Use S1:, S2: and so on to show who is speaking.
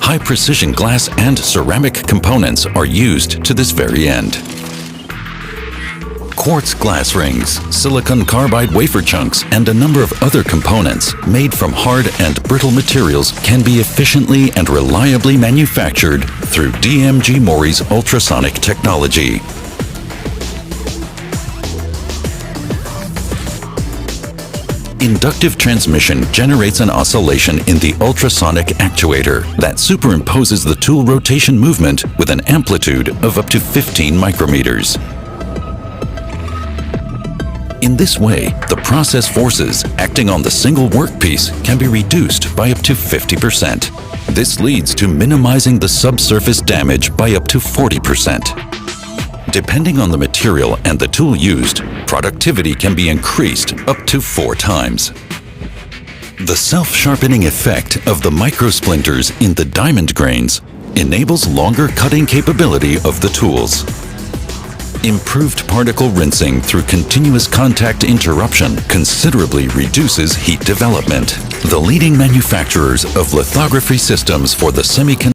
S1: high-precision glass and ceramic components are used to this very end. Quartz glass rings, silicon carbide wafer chunks, and a number of other components made from hard and brittle materials can be efficiently and reliably manufactured through DMG Mori's ultrasonic technology. Inductive transmission generates an oscillation in the ultrasonic actuator that superimposes the tool rotation movement with an amplitude of up to 15 micrometers. In this way, the process forces acting on the single workpiece can be reduced by up to 50%. This leads to minimizing the subsurface damage by up to 40%. Depending on the material and the tool used, productivity can be increased up to 4 times. The self-sharpening effect of the microsplinters in the diamond grains enables longer cutting capability of the tools. Improved particle rinsing through continuous contact interruption considerably reduces heat development. The leading manufacturers of lithography systems for the semiconductor